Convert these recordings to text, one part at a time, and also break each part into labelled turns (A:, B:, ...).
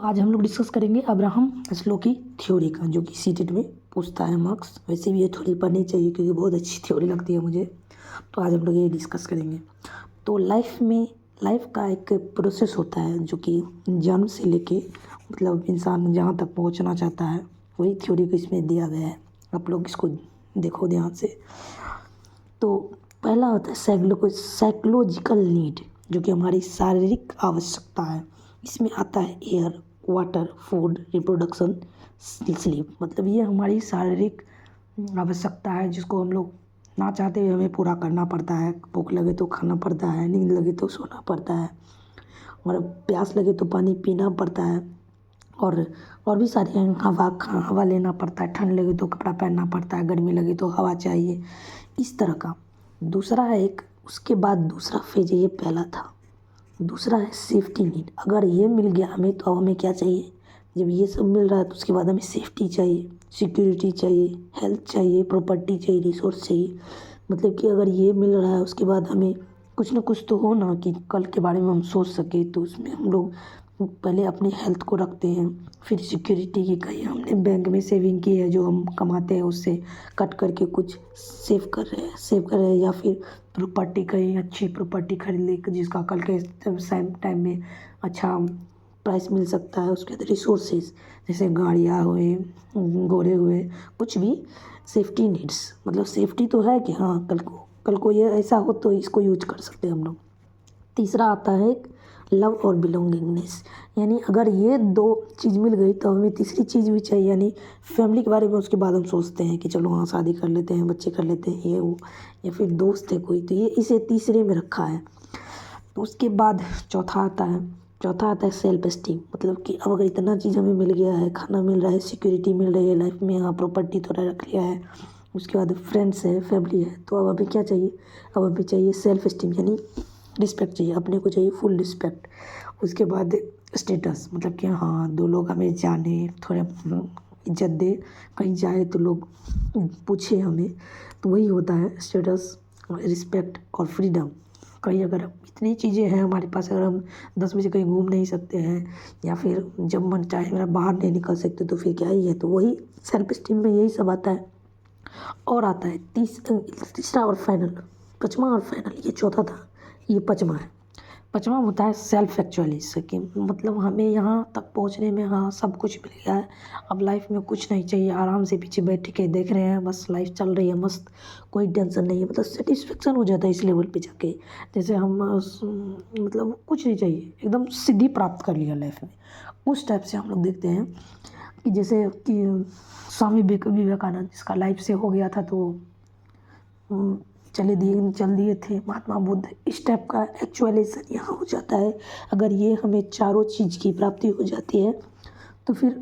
A: आज हम लोग डिस्कस करेंगे अब्राहम मास्लो की थ्योरी का, जो कि सीटेट में पूछता है मार्क्स। वैसे भी ये थ्योरी पढ़नी चाहिए क्योंकि बहुत अच्छी थ्योरी लगती है मुझे। तो आज हम लोग ये डिस्कस करेंगे। तो लाइफ का एक प्रोसेस होता है जो कि जन्म से लेके मतलब इंसान जहाँ तक पहुँचना चाहता है, वही थ्योरी को इसमें दिया गया है। आप लोग इसको देखो ध्यान से। तो पहला होता है साइकोलॉजिकल नीड, जो कि हमारी शारीरिक आवश्यकता है। इसमें आता है air, water, food, reproduction, sleep. मतलब ये हमारी शारीरिक आवश्यकता है जिसको हम लोग ना चाहते हुए हमें पूरा करना पड़ता है। भूख लगे तो खाना पड़ता है, नींद लगे तो सोना पड़ता है, और प्यास लगे तो पानी पीना पड़ता है, और भी सारे हवा लेना पड़ता है। ठंड लगे तो कपड़ा पहनना पड़ता है, गर्मी लगे तो हवा चाहिए, इस तरह का। दूसरा है एक, उसके बाद दूसरा फेज है, ये पहला था। दूसरा है सेफ्टी नीड। अगर ये मिल गया हमें तो अब हमें क्या चाहिए? जब ये सब मिल रहा है तो उसके बाद हमें सेफ्टी चाहिए, सिक्योरिटी चाहिए, हेल्थ चाहिए, प्रॉपर्टी चाहिए, रिसोर्स चाहिए। मतलब कि अगर ये मिल रहा है उसके बाद हमें कुछ ना कुछ तो हो ना कि कल के बारे में हम सोच सके। तो उसमें हम लोग पहले अपनी हेल्थ को रखते हैं, फिर सिक्योरिटी की कहीं हमने बैंक में सेविंग की है, जो हम कमाते हैं उससे कट करके कुछ सेव कर रहे हैं, या फिर प्रॉपर्टी, कहीं अच्छी प्रॉपर्टी खरीद ले जिसका कल के टाइम में अच्छा प्राइस मिल सकता है। उसके बाद रिसोर्सेज जैसे गाड़ियाँ हुए, घोड़े हुए, कुछ भी। सेफ्टी नीड्स मतलब सेफ्टी तो है कि हाँ कल को ये ऐसा हो तो इसको यूज कर सकते हैं हम लोग। तीसरा आता है लव और बिलोंगिंगनेस, यानी अगर ये दो चीज़ मिल गई तो हमें तीसरी चीज़ भी चाहिए, यानी फैमिली के बारे में। उसके बाद हम सोचते हैं कि चलो हाँ शादी कर लेते हैं, बच्चे कर लेते हैं, ये वो, या फिर दोस्त है कोई, तो ये इसे तीसरे में रखा है। तो उसके बाद चौथा आता है सेल्फ एस्टीम। मतलब कि अब अगर इतना चीज़ हमें मिल गया है, खाना मिल रहा है, सिक्योरिटी मिल रही है लाइफ में, हाँ प्रॉपर्टी थोड़ा रख लिया है, उसके बाद फ्रेंड्स है, फैमिली है, तो अब हमें क्या चाहिए? अब हमें चाहिए सेल्फ एस्टीम, यानी रिस्पेक्ट चाहिए, अपने को चाहिए फुल रिस्पेक्ट। उसके बाद स्टेटस, मतलब कि हाँ दो लोग हमें जाने, थोड़ा इज्जत दे, कहीं जाए तो लोग पूछे हमें, तो वही होता है स्टेटस, रिस्पेक्ट और फ्रीडम। कहीं अगर इतनी चीज़ें हैं हमारे पास, अगर हम 10 बजे कहीं घूम नहीं सकते हैं, या फिर जब मन चाहे मेरा बाहर नहीं निकल सकते, तो फिर क्या ही है? तो वही सेल्फ एस्टीम में यही सब आता है। और आता है तीसरा और फाइनल, पाँचवा और फाइनल, ये चौथा था, ये पाँचवा है। पाँचवा होता है सेल्फ एक्चुअलाइजेशन की, मतलब हमें यहाँ तक पहुँचने में हाँ सब कुछ मिल गया है, अब लाइफ में कुछ नहीं चाहिए, आराम से पीछे बैठ के देख रहे हैं, बस लाइफ चल रही है मस्त, कोई टेंशन नहीं है। मतलब सेटिस्फेक्शन हो जाता है इस लेवल पे जाके, जैसे हम मतलब कुछ नहीं चाहिए, एकदम सिद्धि प्राप्त कर लिया लाइफ में। उस टाइप से हम लोग देखते हैं कि जैसे कि स्वामी विवेकानंद, जिसका लाइफ से हो गया था तो चल दिए थे महात्मा बुद्ध, इस टाइप का एक्चुअलाइजेशन यहाँ हो जाता है। अगर ये हमें चारों चीज़ की प्राप्ति हो जाती है तो फिर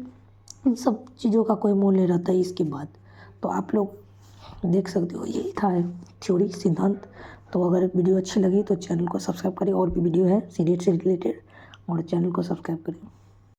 A: इन सब चीज़ों का कोई मोल नहीं रहता है इसके बाद। तो आप लोग देख सकते हो, यही था थ्योरी, सिद्धांत। तो अगर वीडियो अच्छी लगी तो चैनल को सब्सक्राइब करें, और भी वीडियो है सीरीज से रिलेटेड, और चैनल को सब्सक्राइब करें।